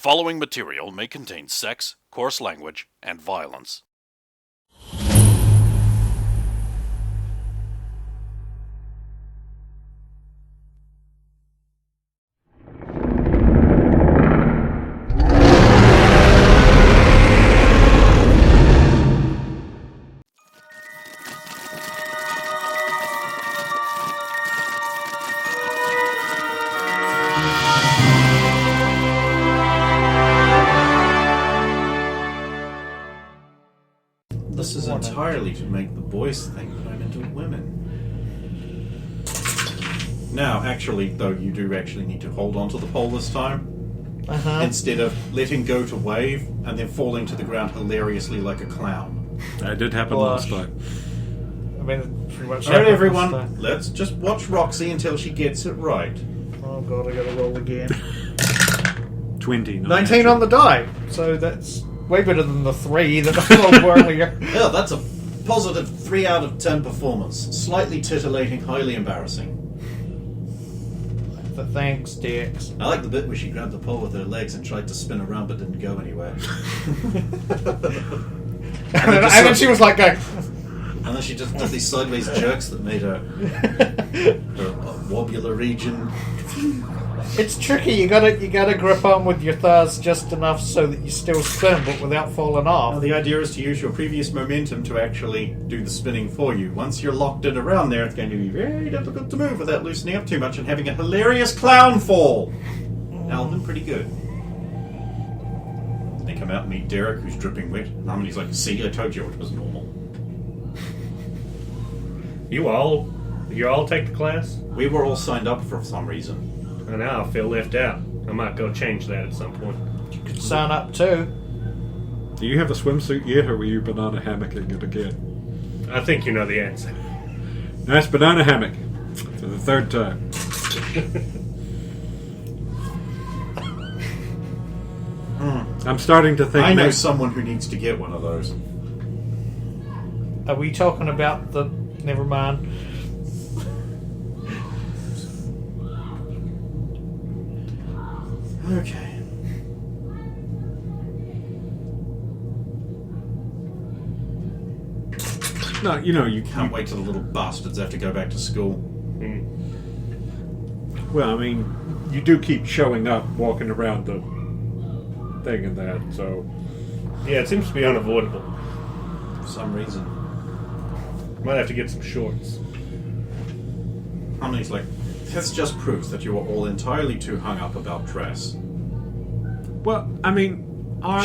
following material may contain sex, coarse language, and violence. This is entirely to make the boys think that I'm into women. Now, actually, though, you do actually need to hold on to the pole this time. Instead of letting go to wave and then falling to the ground hilariously like a clown. That did happen last time. I mean, pretty much. Alright, everyone, let's just watch Roxy until she gets it right. Oh god, I gotta roll again. 20. 19 on the die, so that's way better than the 3 that I rolled earlier. Yeah, that's a positive 3 out of 10 performance. Slightly titillating, highly embarrassing. But thanks, Dix. I like the bit where she grabbed the pole with her legs and tried to spin around but didn't go anywhere. and then she was like going... And then she just did these sideways jerks that made her wobbler region. It's tricky. You gotta grip on with your thighs just enough so that you still spin, but without falling off. Now, the idea is to use your previous momentum to actually do the spinning for you. Once you're locked in around there, it's going to be very difficult to move without loosening up too much and having a hilarious clown fall. Alvin, pretty good. They come out and meet Derek, who's dripping wet. And Harmony's like, see, I told you it was normal. You all take the class? We were all signed up for some reason. And now I feel left out. I might go change that at some point. You could sign up too. Do you have a swimsuit yet, or were you banana hammocking it again? I think you know the answer. Nice banana hammock. For the 3rd time. I'm starting to think... I know someone who needs to get one of those. Are we talking about the... Never mind. Okay. No, you Can't wait till the little bastards have to go back to school. Well, I mean, you do keep showing up, walking around the thing and that, so... Yeah, it seems to be unavoidable. For some reason. Might have to get some shorts. Harmony's like, this just proves that you are all entirely too hung up about dress. Well, I mean...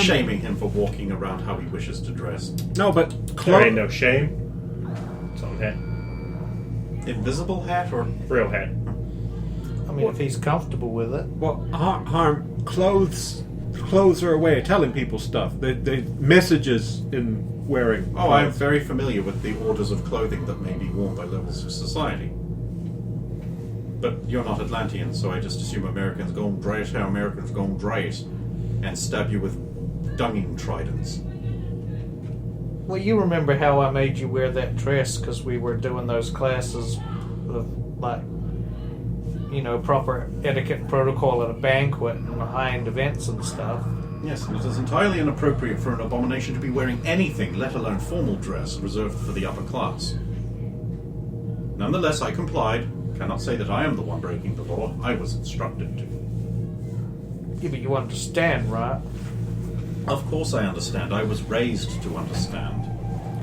Shaming him for walking around how he wishes to dress. No, but... There ain't no shame. It's on hat. Invisible hat or... Real hat. I mean, if he's comfortable with it. Well, harm clothes are a way of telling people stuff. They messages in wearing. Oh, I'm very familiar with the orders of clothing that may be worn by levels of society. But you're not Atlantean, so I just assume Americans go and dress how Americans go and dress, and stab you with dunging tridents. Well, you remember how I made you wear that dress because we were doing those classes of, like, proper etiquette and protocol at a banquet and high-end events and stuff. Yes, and it is entirely inappropriate for an abomination to be wearing anything, let alone formal dress, reserved for the upper class. Nonetheless, I complied. Cannot say that I am the one breaking the law. I was instructed to. Yeah, but you understand, right? Of course I understand. I was raised to understand.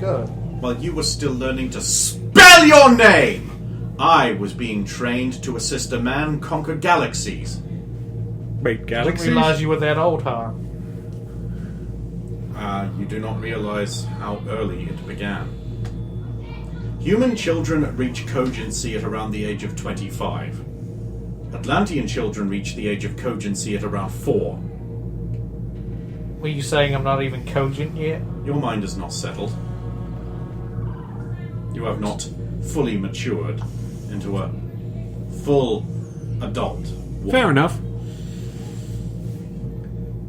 Good. While you were still learning to spell your name, I was being trained to assist a man conquer galaxies. Wait, I galaxies? didn't realize you were that old, huh? You do not realize how early it began. Human children reach cogency at around the age of 25. Atlantean children reach the age of cogency at around 4. Were you saying I'm not even cogent yet? Your mind is not settled. You have not fully matured into a full adult woman. Fair enough.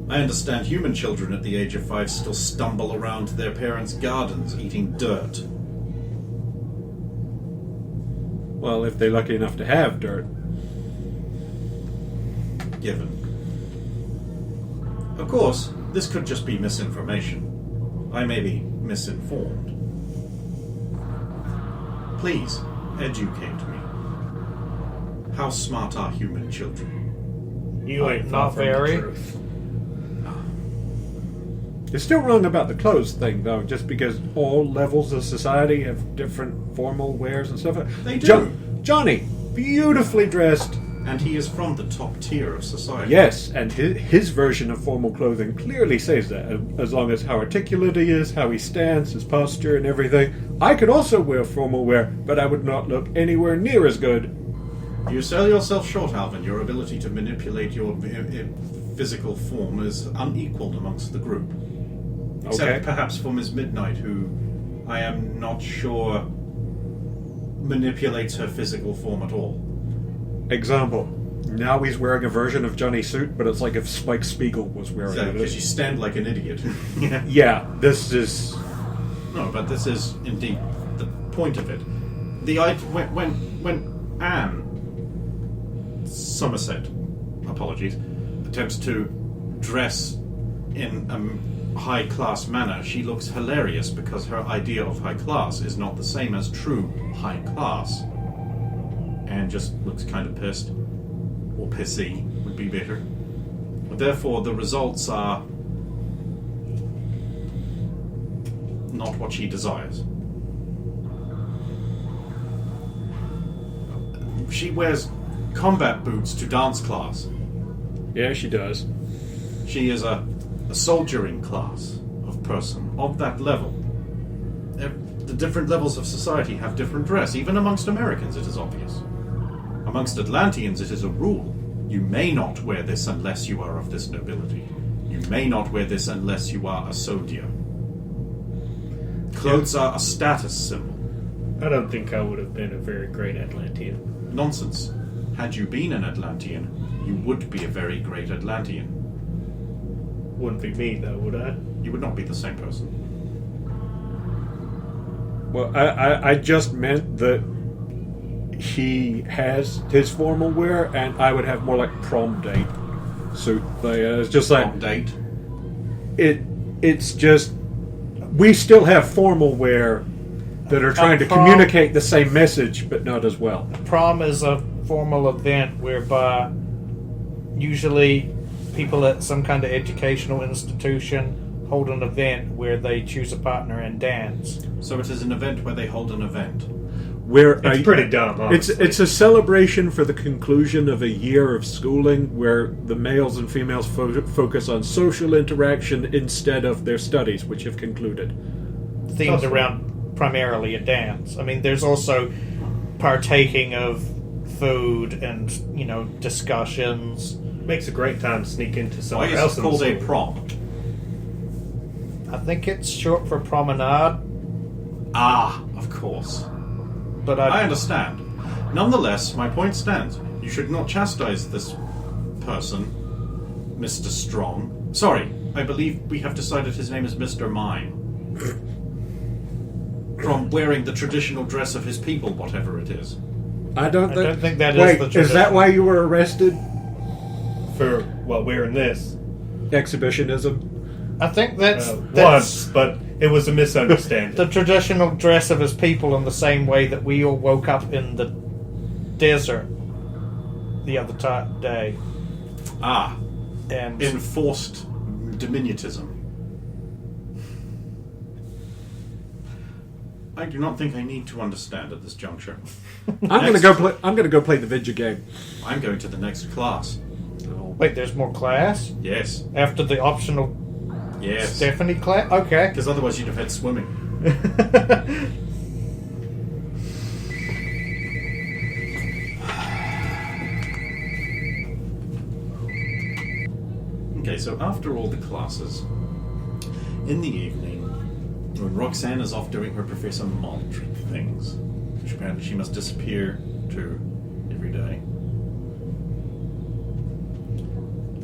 I understand human children at the age of 5 still stumble around their parents' gardens eating dirt. Well, if they're lucky enough to have dirt. Given. Of course, this could just be misinformation. I may be misinformed. Please, educate me. How smart are human children? You ain't not far from very. the truth. You're still wrong about the clothes thing, though, just because all levels of society have different formal wears and stuff. They do. Johnny, beautifully dressed. And he is from the top tier of society. Yes, and his version of formal clothing clearly says that, as long as how articulate he is, how he stands, his posture, and everything. I could also wear formal wear, but I would not look anywhere near as good. You sell yourself short, Alvin. Your ability to manipulate your physical form is unequaled amongst the group. Except Okay. perhaps for Ms. Midnight, who I am not sure manipulates her physical form at all. Example. Now he's wearing a version of Johnny's suit, but it's like if Spike Spiegel was wearing Because you it. stand like an idiot. Yeah. Yeah, this is... No, but this is indeed the point of it. When Anne Somerset, apologies, attempts to dress in a high-class manner, she looks hilarious because her idea of high class is not the same as true high class. And just looks kind of pissed. Or pissy would be better. Therefore, the results are not what she desires. She wears combat boots to dance class. Yeah, she does. She is a soldiering class of person of that level. The different levels of society have different dress. Even amongst Americans, it is obvious. Amongst Atlanteans, it is a rule. You may not wear this unless you are of this nobility. You may not wear this unless you are a soldier. Clothes are a status symbol. I don't think I would have been a very great Atlantean. Nonsense. Had you been an Atlantean, you would be a very great Atlantean. Wouldn't be me, though, would I? You would not be the same person. Well, I just meant that he has his formal wear, and I would have more like prom date suit. Like, it's just like Prom date. It's just we still have formal wear that are trying to prom- communicate the same message, but not as well. Prom is a formal event whereby usually people at some kind of educational institution hold an event where they choose a partner and dance. So it is an event where they hold an event. Where It's pretty dumb, honestly. It's a celebration for the conclusion of a year of schooling, where the males and females focus on social interaction instead of their studies, which have concluded. Themed Awesome. around primarily a dance. I mean, there's also partaking of food and, discussions. Makes a great time to sneak into Why somewhere is else it in the called a school. prom? I think it's short for promenade, Ah, of course. but I understand. Nonetheless, my point stands. You should not chastise this person, Mr. Strong. Sorry, I believe we have decided his name is Mr. Mine. From wearing the traditional dress of his people, whatever it is. I don't think that is Wait, the is tradition. that why you were arrested? For, wearing this. Exhibitionism. I think that's Once, but it was a misunderstanding. the traditional dress of his people in the same way that we all woke up in the desert the other day. Ah, And enforced diminutism. I do not think I need to understand at this juncture. I'm gonna go play the video game. I'm going to the next class. wait, there's more class Yes. after the optional Yes. Stephanie class. Okay. Because otherwise you'd have had swimming. Okay, so after all the classes, in the evening, when Roxanne is off doing her Professor Maltrick things, which apparently she must disappear to every day,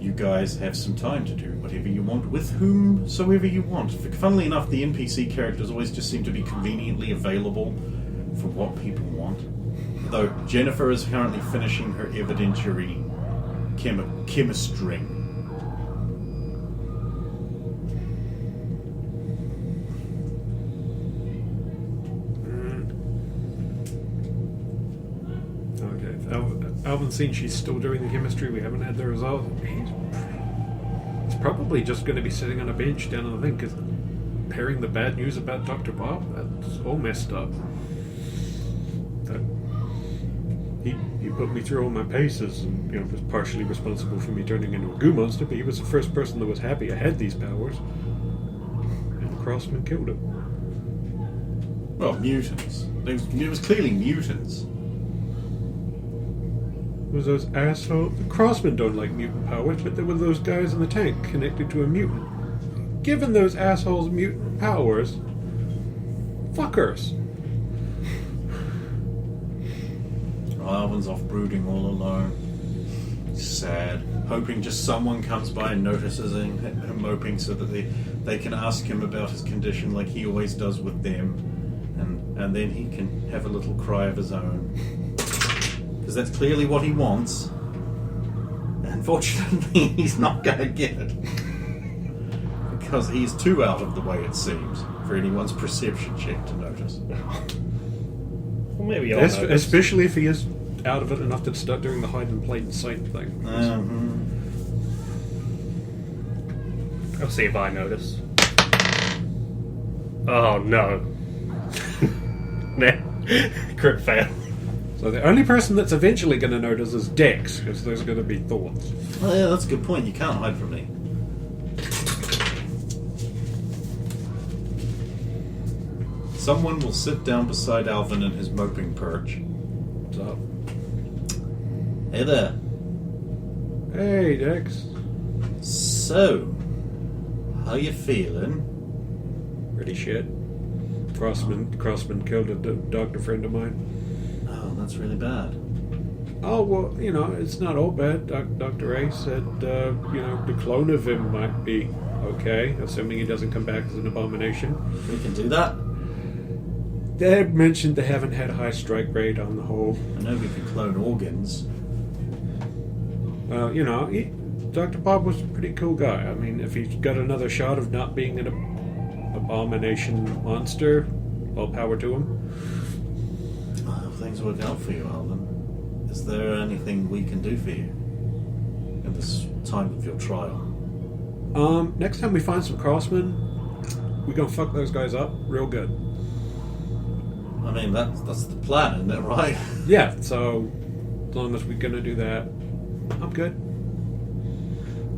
you guys have some time to do whatever you want with whomsoever you want. Funnily enough, the NPC characters always just seem to be conveniently available for what people want. Though Jennifer is currently finishing her evidentiary chemistry. haven't seen she's still doing the chemistry. We haven't had the results. He's probably just going to be sitting on a bench down on the thing because hearing the bad news about Dr. Bob, that's all messed up. He put me through all my paces and was partially responsible for me turning into a goo monster, but he was the first person that was happy I had these powers. And the Crossman killed him. Well, mutants. It was clearly mutants. Was those assholes? The Crossmen don't like mutant powers, but there were those guys in the tank connected to a mutant. Given those assholes mutant powers, fuckers. Alvin's off brooding all alone. Sad. Hoping just someone comes by and notices him moping so that they can ask him about his condition like he always does with them. And then he can have a little cry of his own. Because that's clearly what he wants. Unfortunately, he's not going to get it. Because he's too out of the way, it seems, for anyone's perception check to notice. Well, maybe I'll notice. Especially if he is out of it enough to start doing the hide in plain sight thing. I'll see if I notice. Oh no. Crit fail. So the only person that's eventually going to notice is Dex, because there's going to be thorns. Oh yeah, that's a good point. You can't hide from me. Someone will sit down beside Alvin in his moping perch. What's up? Hey there. Hey, Dex. So, how you feeling? Pretty shit. Crossman killed a doctor friend of mine. Oh, that's really bad. Oh, well, it's not all bad. Dr. A said, the clone of him might be okay, assuming he doesn't come back as an abomination. We can do that. They mentioned they haven't had a high strike rate on the whole. I know we can clone organs. Dr. Bob was a pretty cool guy. I mean, if he's got another shot of not being an abomination monster, all power to him. I hope things work out for you, Alvin. Is there anything we can do for you in this time of your trial? Next time we find some Crossmen, we're gonna fuck those guys up real good. I mean, that's the plan, isn't it, right? Yeah, so as long as we're gonna do that, I'm good.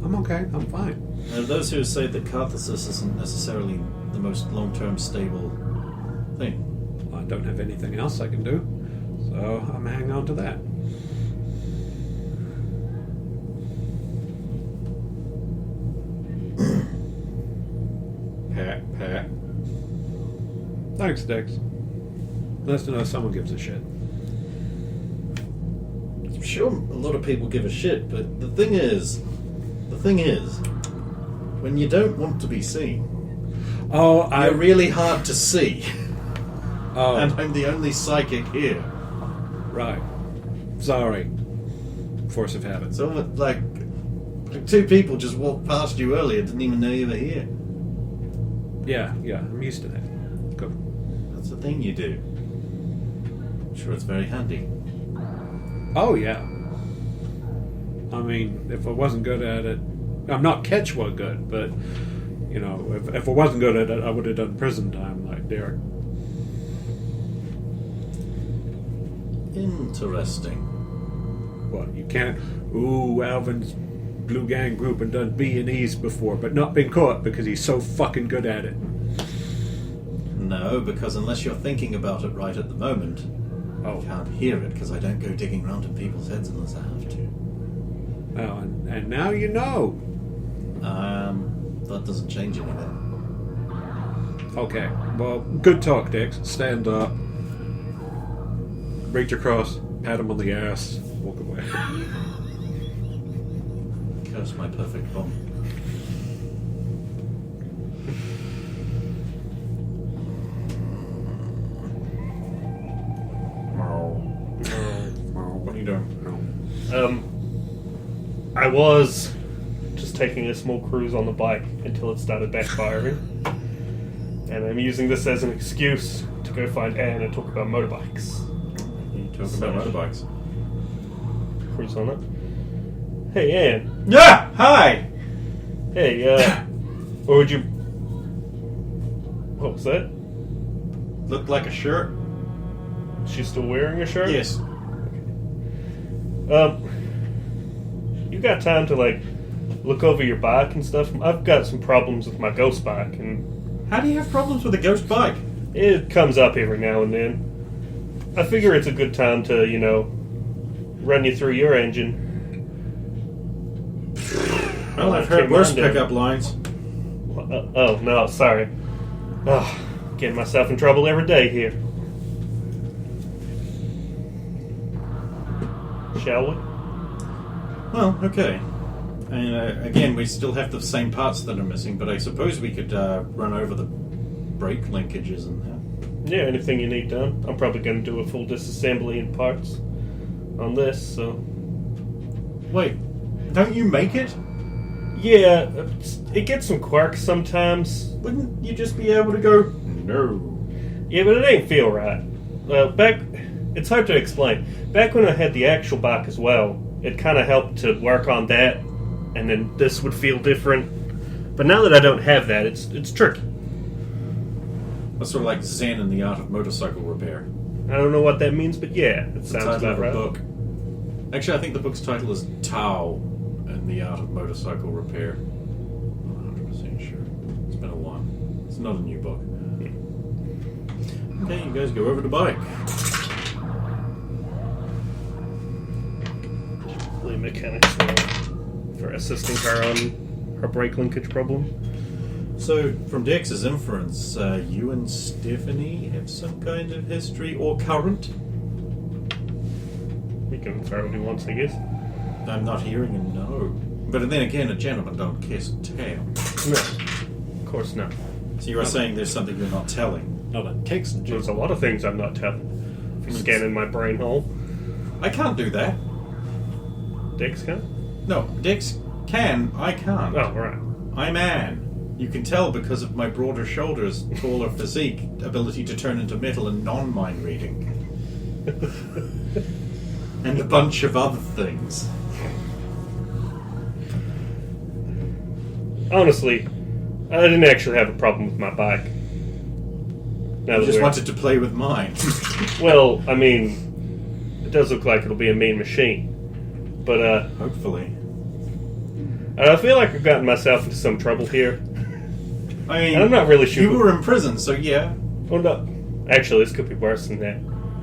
I'm okay. I'm fine. There are those who say that catharsis isn't necessarily the most long-term stable thing. I don't have anything else I can do, so I'm hanging on to that. Pat. Thanks, Dex. Nice to know someone gives a shit. I'm sure a lot of people give a shit, but the thing is, when you don't want to be seen, you're really hard to see. Oh, And I'm the only psychic here. right. Sorry. Force of habit. So, like two people just walked past you earlier, didn't even know you were here. Yeah, I'm used to that. Go. That's the thing you do. I'm sure it's very handy. Oh, yeah. I mean, if I wasn't good at it, I'm not catch one good, but, if I wasn't good at it, I would have done prison time like Derek. Interesting. What, you can't, Alvin's Blue Gang group and done B&Es before, but not been caught because he's so fucking good at it. No, because unless you're thinking about it right at the moment, I can't hear it because I don't go digging around in people's heads unless I have to. Oh, and now you know. That doesn't change anything. Okay, well, good talk, Dex. Stand up. Reach across, pat him on the ass, walk away. Curse my perfect bomb. What are you doing? I was just taking a small cruise on the bike until it started backfiring. And I'm using this as an excuse to go find Anne and talk about motorbikes. You talk about motorbikes. cruise on it. Hey, Anne. Yeah! Hi! Hey, or would you... What was that? Looked like a shirt? She's still wearing a shirt? Yes. You got time to, like, look over your bike and stuff? I've got some problems with my ghost bike, and How do you have problems with a ghost bike? it comes up every now and then. I figure it's a good time to, run you through your engine. Well, I've heard Came worse on down. pickup lines. Oh, no, sorry. Oh, getting myself in trouble every day here. Shall we? Well, okay. And again, we still have the same parts that are missing, but I suppose we could run over the brake linkages and that. Yeah, anything you need done. I'm probably going to do a full disassembly in parts on this, so... Wait, don't you make it? Yeah, it gets some quirks sometimes. Wouldn't you just be able to go, no? Yeah, but it ain't feel right. It's hard to explain. Back when I had the actual bike as well, it kind of helped to work on that, and then this would feel different. But now that I don't have that, it's tricky. That's sort of like Zen in the Art of Motorcycle Repair. I don't know what that means, but yeah, it It's the sounds title about of a right. book. Actually, I think the book's title is Tao in the Art of Motorcycle Repair. I'm not 100% sure. It's been a while. It's not a new book. Okay, you guys go over to bike. The mechanics for assisting her on her brake linkage problem. So, from Dex's inference, you and Stephanie have some kind of history or current? We can throw it once, I guess. I'm not hearing a no. But then again, a gentleman don't kiss and tell. No, of course not. So you are saying there's something you're not telling. Not a kicks and There's juice. a lot of things I'm not telling. If you're scanning my brain hole, I can't do that. Dex can? No, Dex can, I can't. Oh, right. I'm Anne. You can tell because of my broader shoulders, taller physique, ability to turn into metal, and non-mind reading. And a bunch of other things. Honestly, I didn't actually have a problem with my bike. Now I that just we're- wanted to play with mine. Well, I mean, it does look like it'll be a mean machine. But, Hopefully. I feel like I've gotten myself into some trouble here. I mean, And I'm not really sure. you were in prison, so yeah. Oh, no. Actually, this could be worse than that.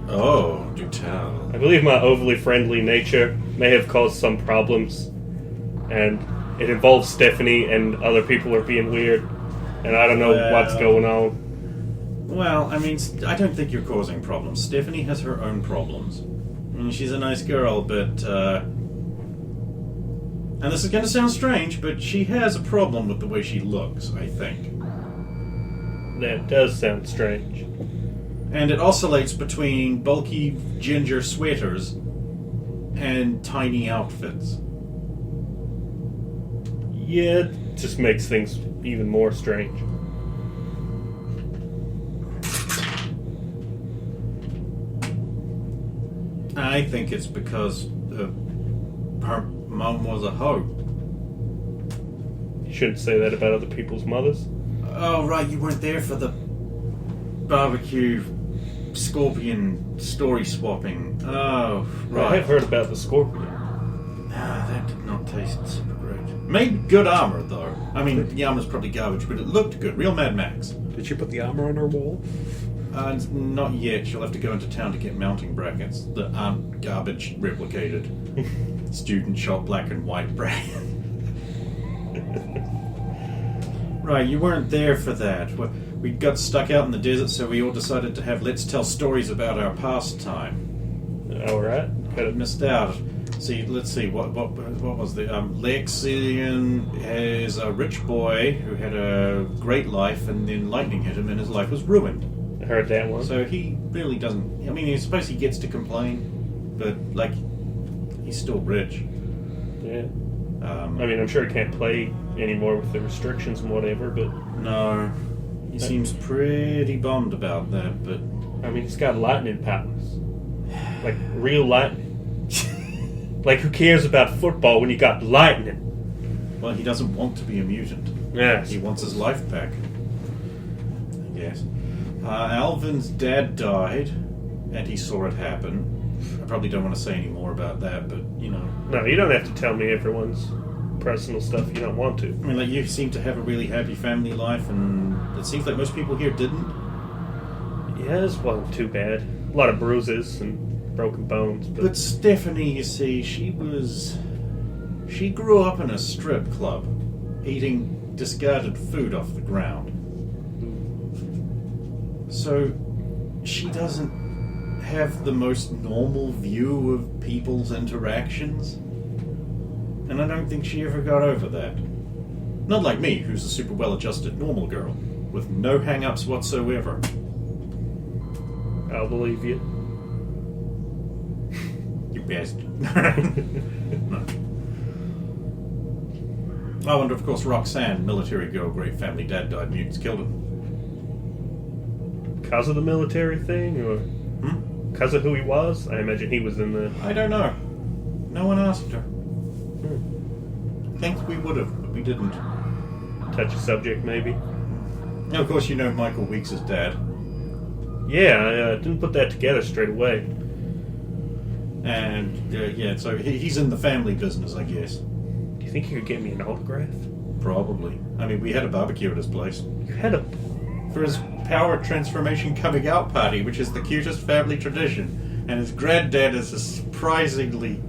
Oh, do tell. I believe my overly friendly nature may have caused some problems. And it involves Stephanie, and other people are being weird. And I don't know what's going on. Well, I mean, I don't think you're causing problems. Stephanie has her own problems. I mean, she's a nice girl, but, and this is going to sound strange, but she has a problem with the way she looks, I think. That does sound strange. And it oscillates between bulky ginger sweaters and tiny outfits. Yeah, it just makes things even more strange. I think it's because her mom was a hoe. You shouldn't say that about other people's mothers. Oh, right, you weren't there for the barbecue scorpion story swapping. Oh, I right. have heard about the scorpion. Ah, that did not taste super great. Made good armor, though. I mean, the armor's probably garbage, but it looked good. Real Mad Max. Did she put the armor on her wall? Not yet. She'll have to go into town to get mounting brackets that aren't garbage replicated. Student shop black and white bracket. Right, you weren't there for that. We got stuck out in the desert, so we all decided to have Let's Tell Stories about our pastime. Alright. But missed out. See, let's see, what was the... Lexian is a rich boy who had a great life, and then lightning hit him and his life was ruined. I heard that one. So he really doesn't... I mean, I suppose he gets to complain, but, like, he's still rich. Yeah. I mean, I'm sure he can't play anymore with the restrictions and whatever, but... No. He seems pretty bummed about that, but... I mean, he's got lightning powers. Like, real lightning. Like, who cares about football when you got lightning? Well, he doesn't want to be a mutant. Yes. He wants his life back. Yes. Alvin's dad died, and he saw it happen. I probably don't want to say any more about that, but, you know. No, you don't have to tell me everyone's personal stuff you don't want to. I mean, like, you seem to have a really happy family life, and it seems like most people here didn't. Yeah, it wasn't too bad. A lot of bruises and broken bones. But Stephanie, you see, she grew up in a strip club, eating discarded food off the ground. So, she doesn't have the most normal view of people's interactions. And I don't think she ever got over that. Not like me, who's a super well-adjusted normal girl, with no hang-ups whatsoever. I'll believe you. You bastard. No. Oh, and of course Roxanne, military girl, great family, dad died, mutants killed him. Because of the military thing, or because of who he was? I imagine he was in the... I don't know. No one asked her. I think we would have, but we didn't. Touchy subject, maybe? Now, of course, you know Michael Weeks' dad. Yeah, I didn't put that together straight away. And, yeah, so he's in the family business, I guess. Do you think you could get me an autograph? Probably. I mean, we had a barbecue at his place. You had a... For his power transformation coming out party, which is the cutest family tradition. And his granddad is a surprisingly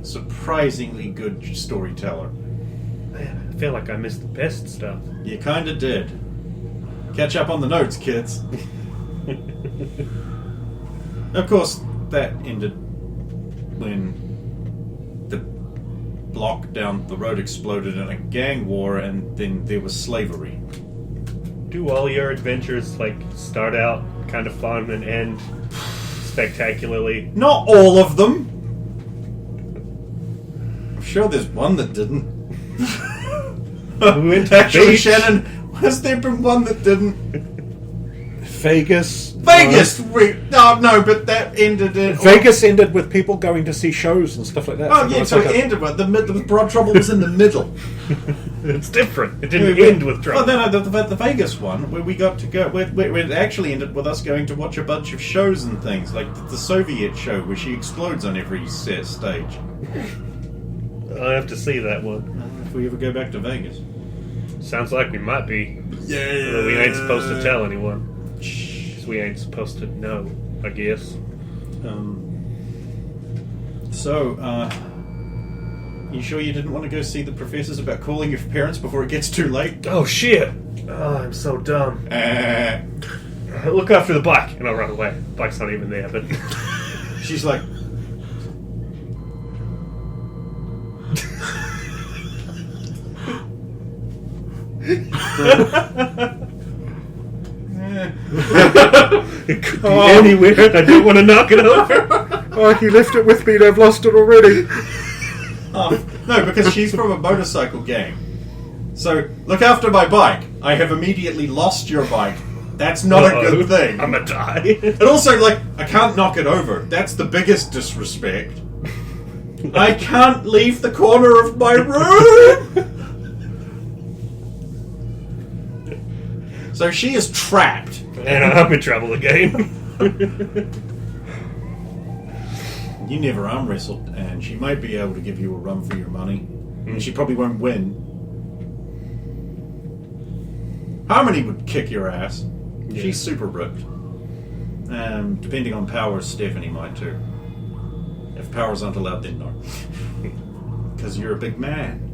good storyteller. Man, I feel like I missed the best stuff. You kinda did. Catch up on the notes, kids. Of course, that ended when the block down the road exploded in a gang war, and then there was slavery. Do all your adventures, like, start out kind of fun and end spectacularly? Not all of them! I'm sure there's one that didn't. We went to the Actually, beach. Shannon, has there been one that didn't? Vegas. Vegas! No, but that ended in... Vegas ended with people going to see shows and stuff like that. Oh, yeah, it's so like it ended with... The broad trouble was in the middle. It's different. It didn't end with trouble. Oh, no, the Vegas one, where we got to go... Where it actually ended with us going to watch a bunch of shows and things, like the Soviet show, where she explodes on every set stage. I'll have to see that one. If we ever go back to Vegas. Sounds like we might be. Yeah. Although we ain't supposed to tell anyone. Because we ain't supposed to know, I guess. You sure you didn't want to go see the professors about calling your parents before it gets too late? Oh, shit! Oh, I'm so dumb. Look after the bike, and I'll run away. The bike's not even there, but... She's like... It could be anywhere. I don't want to knock it over. Oh, he left it with me and I've lost it already. No, because she's from a motorcycle gang. So, look after my bike. I have immediately lost your bike. That's not a good thing. I'm gonna die. And also, like, I can't knock it over. That's the biggest disrespect. I can't leave the corner of my room! So she is trapped. And I'm in trouble again. You never arm wrestled, and she might be able to give you a run for your money. And she probably won't win. Harmony would kick your ass. Yeah. She's super ripped. Depending on powers, Stephanie might too. If powers aren't allowed, then no. Because you're a big man.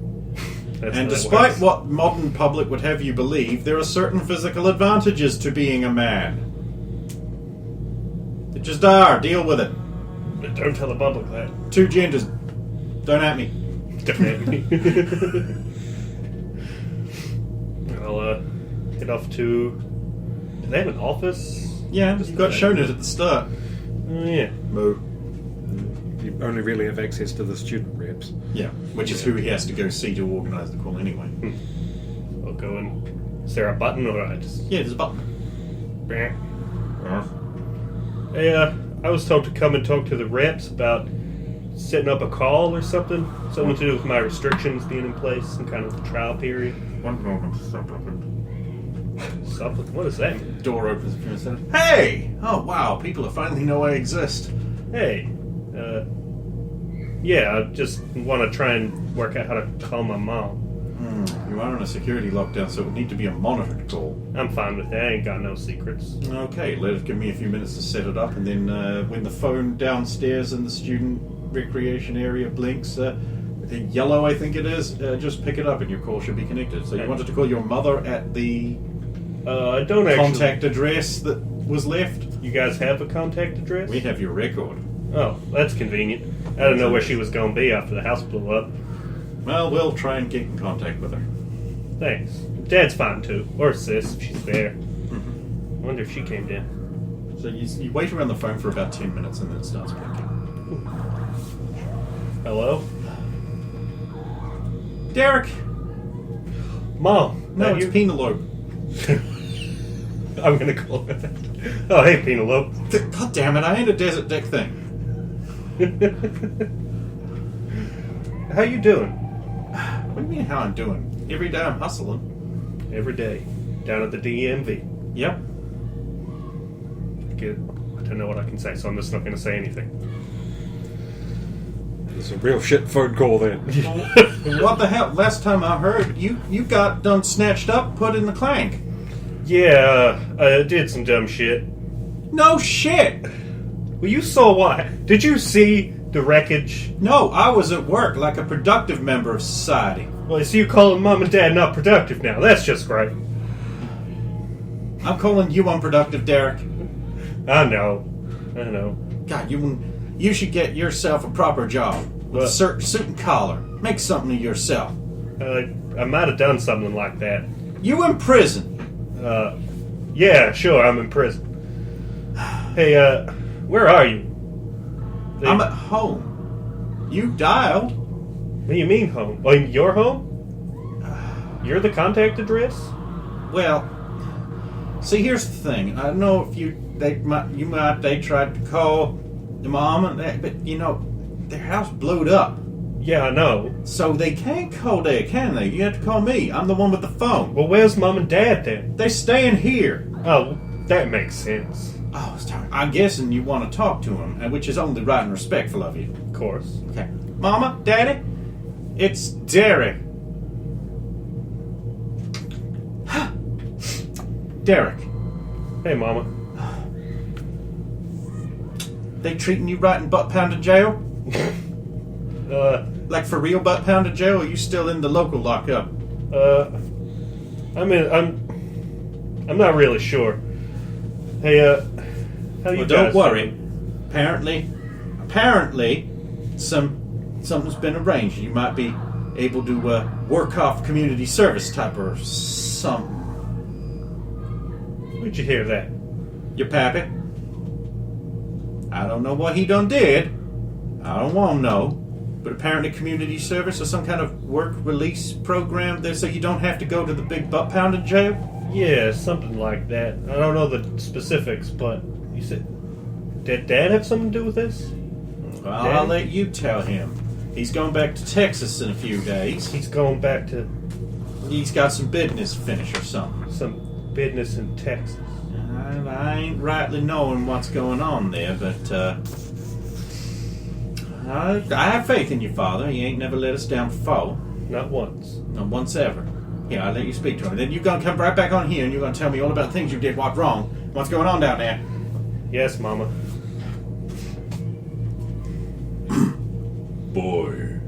And despite what modern public would have you believe, there are certain physical advantages to being a man. It just are. Deal with it. Don't tell the public that. Two genders. Don't at me. Don't at me. I'll head off to... Do they have an office? Yeah, you got shown it at the start. Oh, yeah. Moo. You only really have access to the student reps. Yeah, which is who he has to go see to organise the call anyway. I'll go and... Is there a button or I just... Yeah, there's a button. Hey, I was told to come and talk to the reps about setting up a call or something? Something to do with my restrictions being in place, some kind of trial period? One moment, supplicant. Supplicant? What does that mean? Door opens a few minutes. Hey! Oh wow, people finally know I exist. Hey, yeah, I just want to try and work out how to call my mom. You are on a security lockdown, so it would need to be a monitored call. I'm fine with that. I ain't got no secrets. Okay, give me a few minutes to set it up, and then when the phone downstairs in the student recreation area blinks, yellow I think it is, just pick it up and your call should be connected. So you wanted to call your mother at the I don't actually... contact address that was left? You guys have a contact address? We have your record. Oh, that's convenient. I didn't know where she was going to be after the house blew up. Well, we'll try and get in contact with her. Thanks. Dad's fine too. Or sis, if she's there. I wonder if she came down. So you wait around the phone for about 10 minutes and then it starts blinking. Hello? Derek! Mom! No, it's Penelope. I'm going to call her that. Oh, hey, Penelope. God damn it, I ain't a desert dick thing. How you doing? What do you mean how I'm doing? Every day I'm hustling. Every day. Down at the DMV. Yep. Good. I don't know what I can say, so I'm just not going to say anything. It's a real shit phone call then. What the hell? Last time I heard, you got done snatched up, put in the clank. Yeah, I did some dumb shit. No shit! Well, you saw what? Did you see the wreckage? No, I was at work like a productive member of society. Well, I see you calling Mom and Dad not productive now. That's just right. I'm calling you unproductive, Derek. I know. God, you should get yourself a proper job. With a suit and collar. Make something of yourself. I might have done something like that. You in prison. Yeah, sure, I'm in prison. Hey, where are you? I'm at home. You dialed. What do you mean home? Oh, your home? You're the contact address? Well, see, here's the thing. I don't know if they tried to call the mom, and that, but their house blew up. Yeah, I know. So they can't call there, can they? You have to call me. I'm the one with the phone. Well, where's Mom and Dad then? They're staying here. Oh, that makes sense. Oh, I'm guessing you want to talk to them, which is only right and respectful of you. Of course. Okay. Mama, Daddy, it's Derek. Derek. Hey, Mama. They treating you right in butt pounded jail? Like for real butt pounded jail, or are you still in the local lockup? I'm not really sure. Hey, how you guys don't worry. doing? Apparently, something's been arranged. You might be able to work off community service type or something. Where'd you hear that? Your pappy? I don't know what he done did. I don't want to know. But apparently community service or some kind of work release program there so you don't have to go to the big butt pounded jail? Yeah, something like that. I don't know the specifics, but you said... Did Dad have something to do with this? Well, I'll let you tell him. He's going back to Texas in a few days. He's going back to... He's got some business to finish or something. Some business in Texas. I ain't rightly knowing what's going on there, but I have faith in your father. He ain't never let us down before. Not once. Not once ever. Here, I'll let you speak to him. Then you're going to come right back on here and you're going to tell me all about things you did what wrong. What's going on down there? Yes, Mama. Boy.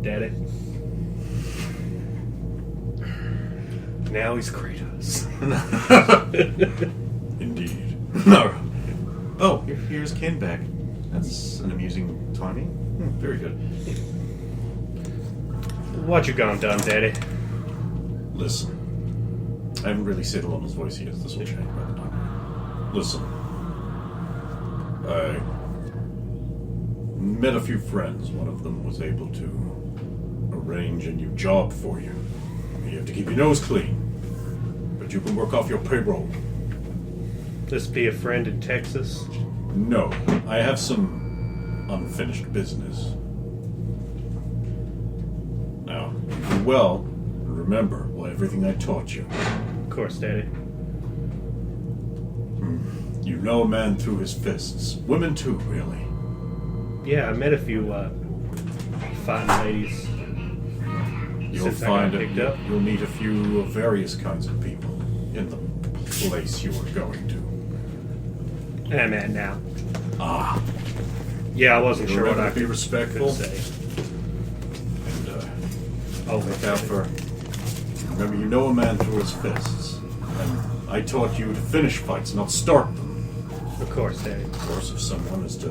Daddy. Now he's Kratos. Indeed. No. Oh, here's Ken back. That's an amusing timing. Very good. What you gone done, Daddy? Listen. I haven't really settled on his voice yet. This will change by the time. Listen. I met a few friends. One of them was able to arrange a new job for you. You have to keep your nose clean. But you can work off your payroll. This be a friend in Texas? No. I have some unfinished business. well. Remember everything I taught you. Of course, Daddy. You know a man through his fists. Women too, really. Yeah, I met a few fine ladies. You'll Since I find got picked up. you'll meet a few of various kinds of people in the place you are going to. I'm at now. Ah, Yeah, I wasn't sure what remember I to be could respectful say. and Oh, look out for. Remember, you know a man through his fists, and I taught you to finish fights, not start them. Of course, Daddy. Of course, if someone is to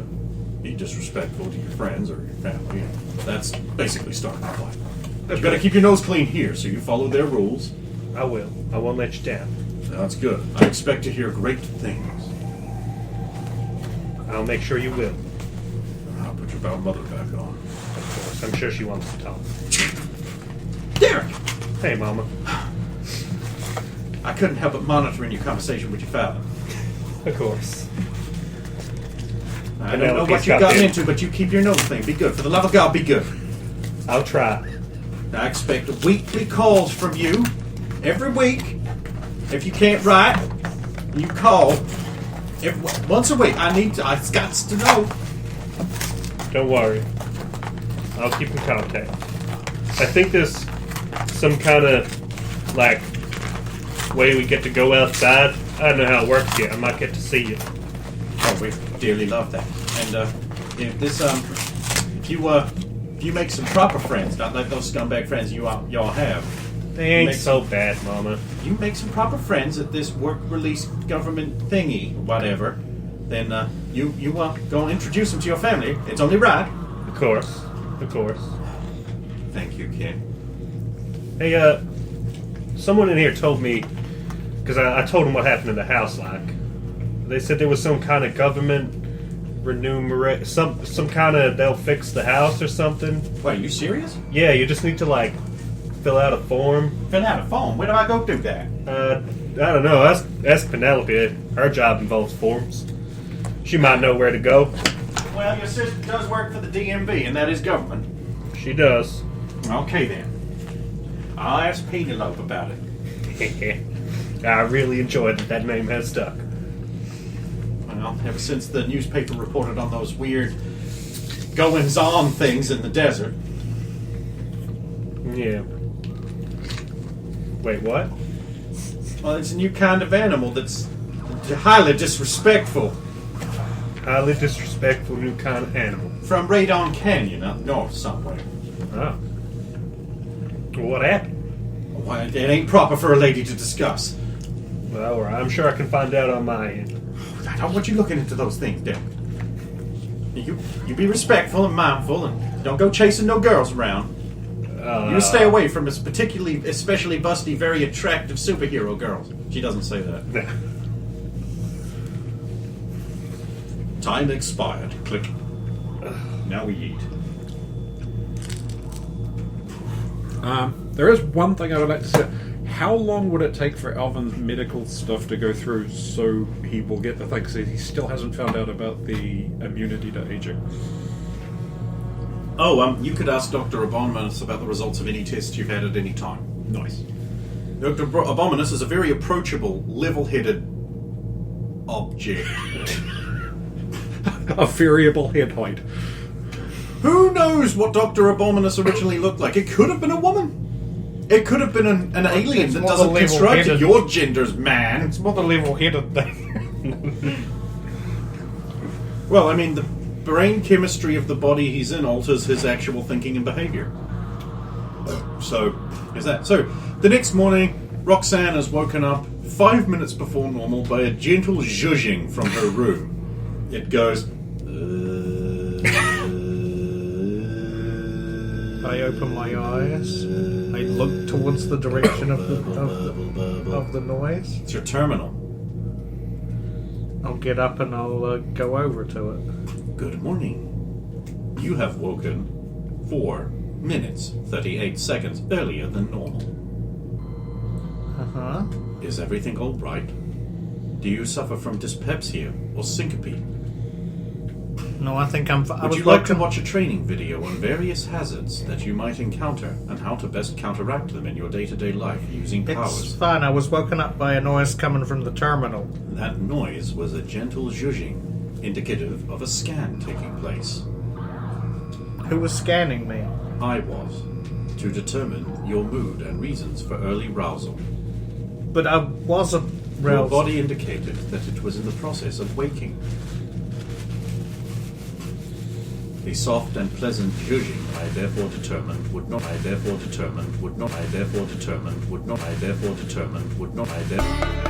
be disrespectful to your friends or your family, that's basically starting a fight. That's You gotta right. keep your nose clean here, so you follow their rules. I will. I won't let you down. That's good. I expect to hear great things. I'll make sure you will. I'll put your bound mother back on. Of course. I'm sure she wants to talk. Derek! Hey, Mama. I couldn't help but monitoring your conversation with your father. Of course. I don't know what you've gotten into, but you keep your nose clean. Be good. For the love of God, be good. I'll try. I expect weekly calls from you every week. If you can't write, you call once a week. I've got to know. Don't worry. I'll keep in contact. I think there's some kind of, like, way we get to go outside. I don't know how it works yet. I might get to see you. Oh, we dearly love that. And if you make some proper friends, not like those scumbag friends y'all have. They ain't Make so bad, Mama. You make some proper friends at this work release government thingy, whatever. Then you go and introduce them to your family. It's only right. Of course. Of course. Thank you, kid. Hey, someone in here told me, because I told them what happened in the house, like, they said there was some kind of government some kind of, they'll fix the house or something. Wait, are you serious? Yeah, you just need to, like, fill out a form. Fill out a form? Where do I go do that? I don't know. Ask Penelope. Her job involves forms. She might know where to go. Well, your sister does work for the DMV, and that is government. She does. Okay, then. I'll ask Penelope about it. I really enjoyed that name has stuck. Well, ever since the newspaper reported on those weird goings-on things in the desert. Yeah. Wait, what? Well, it's a new kind of animal that's highly disrespectful. Highly disrespectful new kind of animal. From Radon Canyon up north somewhere. Oh. Well, what happened? Why, it ain't proper for a lady to discuss. Well, I'm sure I can find out on my end. I don't want you looking into those things, Dick. You be respectful and mindful, and don't go chasing no girls around. You stay away from especially busty, very attractive superhero girls. She doesn't say that. Time expired. Click. Now we eat. There is one thing I would like to say. How long would it take for Alvin's medical stuff to go through so he will get the thing? Because he still hasn't found out about the immunity to aging. Oh, you could ask Dr. Abominus about the results of any test you've had at any time. Nice. Dr. Abominus is a very approachable, level-headed object. A variable head height. Who knows what Dr. Abominus originally looked like? It could have been a woman. It could have been an alien that doesn't construct level-headed. your genders, man. It's more the level-headed thing. Well, I mean, the brain chemistry of the body he's in alters his actual thinking and behavior. So, is that. So, the next morning, Roxanne is woken up 5 minutes before normal by a gentle zhuzhing from her room. It goes... I open my eyes. I look towards the direction of the noise. It's your terminal. I'll get up and I'll go over to it. Good morning. You have woken 4 minutes, 38 seconds earlier than normal. Uh-huh. Is everything all right? Do you suffer from dyspepsia or syncope? No, I think I Would was you like to woken. watch a training video on various hazards that you might encounter and how to best counteract them in your day-to-day life using It's powers? fine. I was woken up by a noise coming from the terminal. That noise was a gentle zhuzhing, indicative of a scan taking place. Who was scanning me? I was, to determine your mood and reasons for early rousal. But I wasn't Your roused. body indicated that it was in the process of waking. The soft and pleasant zhuzhing I therefore determined would not, I therefore determined would not, I therefore determined would not, I therefore determined would not, I therefore...